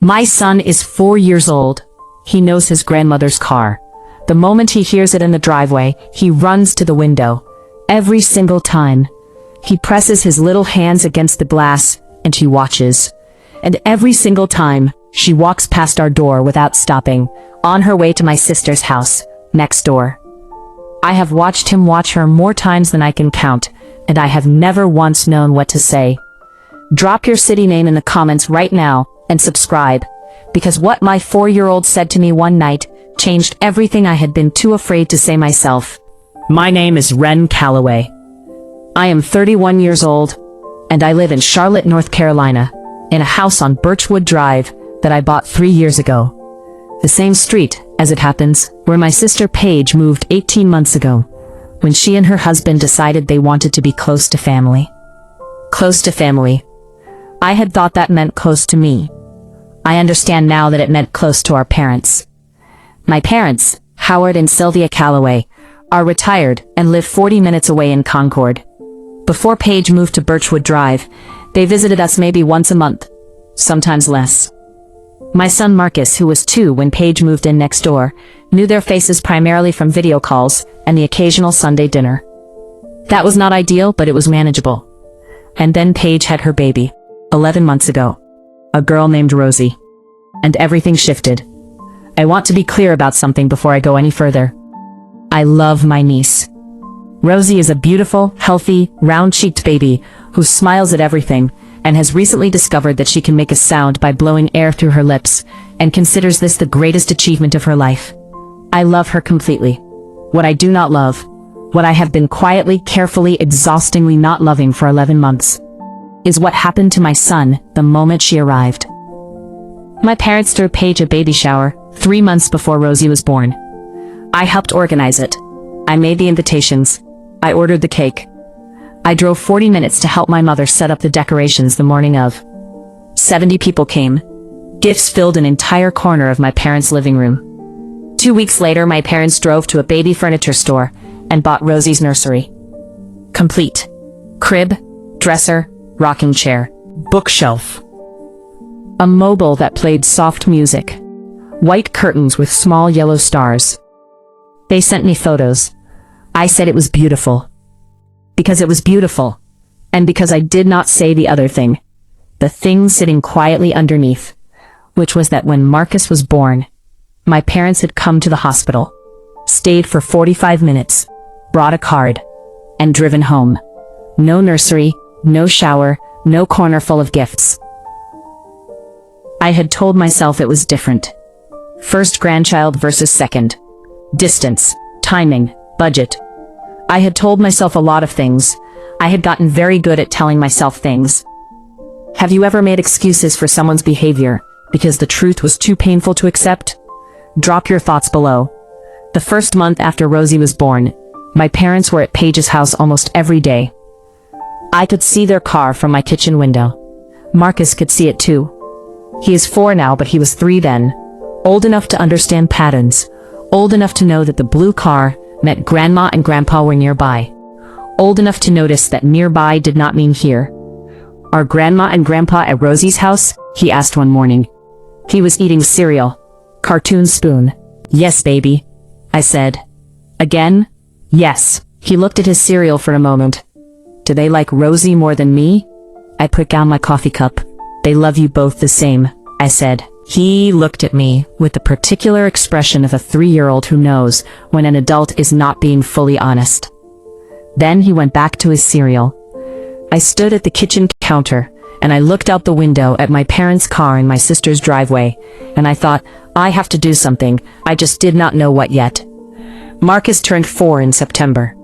My son is 4 years old. He knows his grandmother's car. The moment he hears it in the driveway, he runs to the window. Every single time. He presses his little hands against the glass, and she watches. And every single time, she walks past our door without stopping, on her way to my sister's house, next door. I have watched him watch her more times than I can count, and I have never once known what to say. Drop your city name in the comments right now, and subscribe, because what my 4-year-old said to me one night changed everything I had been too afraid to say myself. My name is Ren Calloway. I am 31 years old, and I live in Charlotte, North Carolina, in a house on Birchwood Drive that I bought 3 years ago. The same street, as it happens, where my sister Paige moved 18 months ago, when she and her husband decided they wanted to be close to family. Close to family. I had thought that meant close to me. I understand now that it meant close to our parents. My parents, Howard and Sylvia Calloway, are retired and live 40 minutes away in Concord. Before Paige moved to Birchwood Drive, they visited us maybe once a month, sometimes less. My son Marcus, who was 2 when Paige moved in next door, knew their faces primarily from video calls and the occasional Sunday dinner. That was not ideal, but it was manageable. And then Paige had her baby, 11 months ago, a girl named Rosie. And everything shifted. I want to be clear about something before I go any further. I love my niece. Rosie is a beautiful, healthy, round-cheeked baby who smiles at everything and has recently discovered that she can make a sound by blowing air through her lips and considers this the greatest achievement of her life. I love her completely. What I do not love, what I have been quietly, carefully, exhaustingly not loving for 11 months, is what happened to my son the moment she arrived. My parents threw Paige a baby shower 3 months before Rosie was born. I helped organize it. I made the invitations. I ordered the cake. I drove 40 minutes to help my mother set up the decorations the morning of. 70 people came. Gifts filled an entire corner of my parents' living room. 2 weeks later, my parents drove to a baby furniture store and bought Rosie's nursery. Complete. Crib, dresser, rocking chair, bookshelf. A mobile that played soft music. White curtains with small yellow stars. They sent me photos. I said it was beautiful. Because it was beautiful. And because I did not say the other thing. The thing sitting quietly underneath. Which was that when Marcus was born, my parents had come to the hospital, stayed for 45 minutes, brought a card, and driven home. No nursery, no shower, no corner full of gifts. I had told myself it was different. First grandchild versus second. Distance, timing, budget. I had told myself a lot of things. I had gotten very good at telling myself things. Have you ever made excuses for someone's behavior because the truth was too painful to accept? Drop your thoughts below. The first month after Rosie was born, my parents were at Paige's house almost every day. I could see their car from my kitchen window. Marcus could see it too. He is 4 now, but he was 3 then. Old enough to understand patterns. Old enough to know that the blue car meant Grandma and Grandpa were nearby. Old enough to notice that nearby did not mean here. Are Grandma and Grandpa at Rosie's house? He asked one morning. He was eating cereal. Cartoon spoon. Yes, baby, I said. Again? Yes. He looked at his cereal for a moment. Do they like Rosie more than me? I put down my coffee cup. They love you both the same, I said. He looked at me with the particular expression of a 3-year-old who knows when an adult is not being fully honest. Then he went back to his cereal. I stood at the kitchen counter, and I looked out the window at my parents' car in my sister's driveway, and I thought, I have to do something, I just did not know what yet. Marcus turned 4 in September.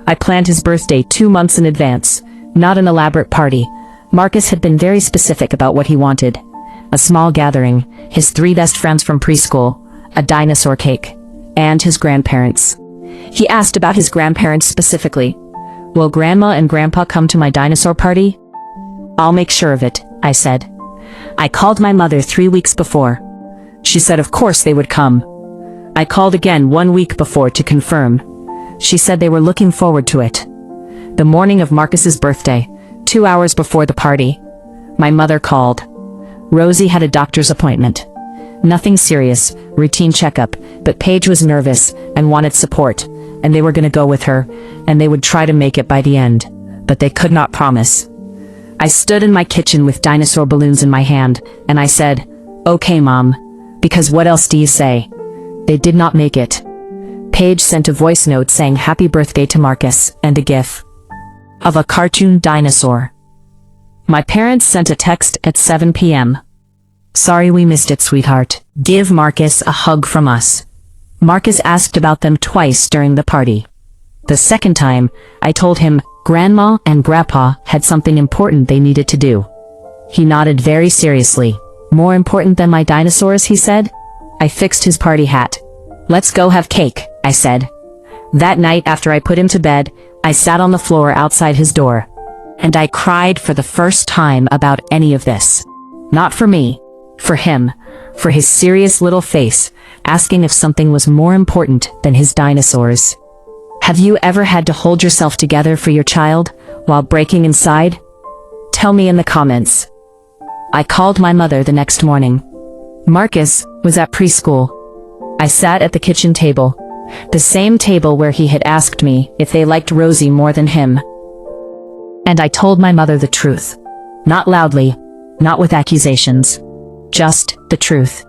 I planned his birthday 2 months in advance, not an elaborate party. Marcus had been very specific about what he wanted. A small gathering, his 3 best friends from preschool, a dinosaur cake, and his grandparents. He asked about his grandparents specifically. Will Grandma and Grandpa come to my dinosaur party? I'll make sure of it, I said. I called my mother 3 weeks before. She said of course they would come. I called again 1 week before to confirm. She said they were looking forward to it. The morning of Marcus's birthday, 2 hours before the party, my mother called. Rosie had a doctor's appointment. Nothing serious, routine checkup, but Paige was nervous and wanted support, and they were going to go with her, and they would try to make it by the end, but they could not promise. I stood in my kitchen with dinosaur balloons in my hand, and I said, "Okay, Mom," because what else do you say? They did not make it. Paige sent a voice note saying happy birthday to Marcus, and a gif of a cartoon dinosaur. My parents sent a text at 7 p.m. "Sorry we missed it, sweetheart. Give Marcus a hug from us." Marcus asked about them twice during the party. The second time, I told him Grandma and Grandpa had something important they needed to do. He nodded very seriously. "More important than my dinosaurs," he said. I fixed his party hat. "Let's go have cake," I said. That night after I put him to bed, I sat on the floor outside his door. And I cried for the first time about any of this. Not for me, for him, for his serious little face, asking if something was more important than his dinosaurs. Have you ever had to hold yourself together for your child while breaking inside? Tell me in the comments. I called my mother the next morning. Marcus was at preschool. I sat at the kitchen table, the same table where he had asked me if they liked Rosie more than him. And I told my mother the truth. Not loudly, not with accusations. Just the truth.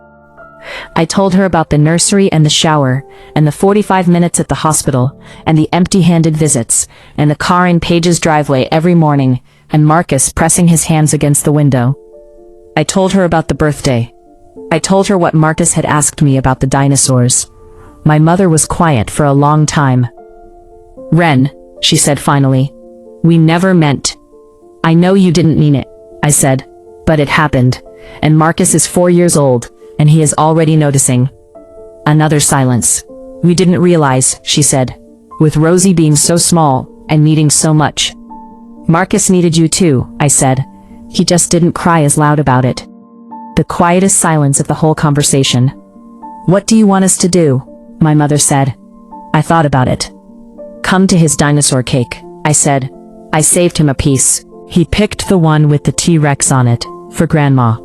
I told her about the nursery and the shower, and the 45 minutes at the hospital, and the empty-handed visits, and the car in Paige's driveway every morning, and Marcus pressing his hands against the window. I told her about the birthday. I told her what Marcus had asked me about the dinosaurs. My mother was quiet for a long time. "Ren," she said finally, "we never meant." "I know you didn't mean it," I said, "but it happened, and Marcus is 4 years old, and he is already noticing." Another silence. "We didn't realize," she said, "with Rosie being so small and needing so much." "Marcus needed you too," I said. "He just didn't cry as loud about it." The quietest silence of the whole conversation. "What do you want us to do?" my mother said. I thought about it. "Come to his dinosaur cake," I said. I saved him a piece. He picked the one with the T-Rex on it, for Grandma.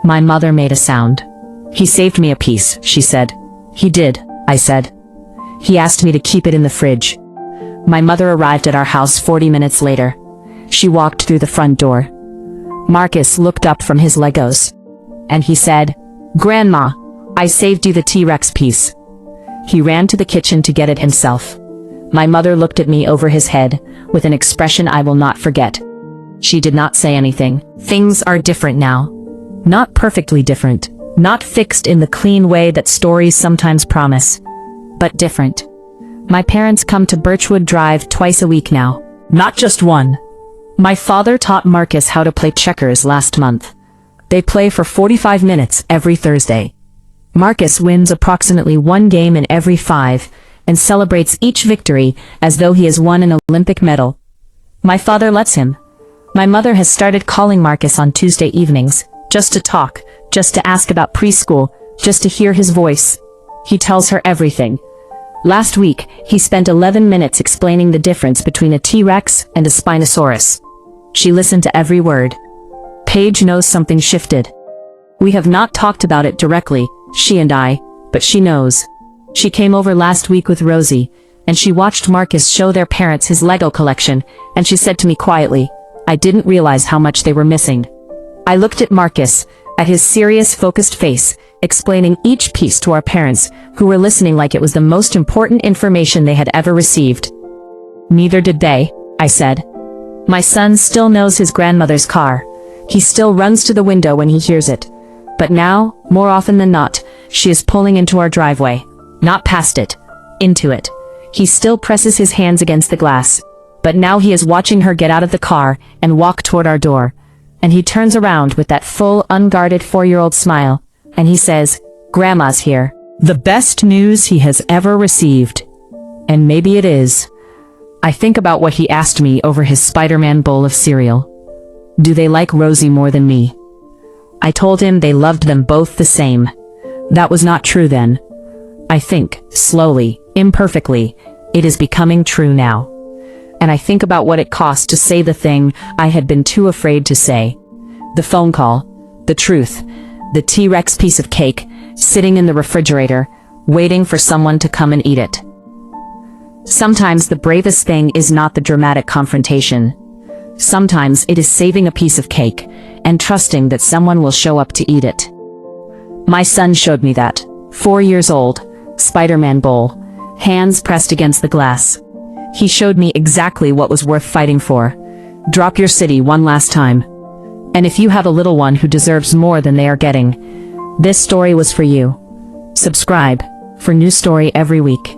My mother made a sound. "He saved me a piece," she said. "He did," I said. "He asked me to keep it in the fridge." My mother arrived at our house 40 minutes later. She walked through the front door. Marcus looked up from his Legos. And he said, "Grandma, I saved you the T-Rex piece." He ran to the kitchen to get it himself. My mother looked at me over his head, with an expression I will not forget. She did not say anything. Things are different now. Not perfectly different, not fixed in the clean way that stories sometimes promise, but different. My parents come to Birchwood Drive twice a week now, not just one. My father taught Marcus how to play checkers last month. They play for 45 minutes every Thursday. Marcus wins approximately 1 game in every 5, and celebrates each victory as though he has won an Olympic medal. My father lets him. My mother has started calling Marcus on Tuesday evenings, just to talk, just to ask about preschool, just to hear his voice. He tells her everything. Last week, he spent 11 minutes explaining the difference between a T-Rex and a Spinosaurus. She listened to every word. Paige knows something shifted. We have not talked about it directly, she and I, but she knows. She came over last week with Rosie, and she watched Marcus show their parents his Lego collection, and she said to me quietly, "I didn't realize how much they were missing." I looked at Marcus, at his serious, focused face, explaining each piece to our parents, who were listening like it was the most important information they had ever received. "Neither did they," I said. "My son still knows his grandmother's car. He still runs to the window when he hears it. But now, more often than not, she is pulling into our driveway. Not past it. Into it. He still presses his hands against the glass. But now he is watching her get out of the car and walk toward our door. And he turns around with that full, unguarded 4-year-old smile. And he says, 'Grandma's here.' The best news he has ever received. And maybe it is. I think about what he asked me over his Spider-Man bowl of cereal. Do they like Rosie more than me? I told him they loved them both the same. That was not true then. I think, slowly, imperfectly, it is becoming true now. And I think about what it cost to say the thing I had been too afraid to say. The phone call, The truth. The T-Rex piece of cake, sitting in the refrigerator, waiting for someone to come and eat it. Sometimes the bravest thing is not the dramatic confrontation. Sometimes it is saving a piece of cake and trusting that someone will show up to eat it. My son showed me that. 4 years old, Spider-Man bowl, hands pressed against the glass. He showed me exactly what was worth fighting for. Drop your city one last time. And if you have a little one who deserves more than they are getting, this story was for you. Subscribe for new story every week.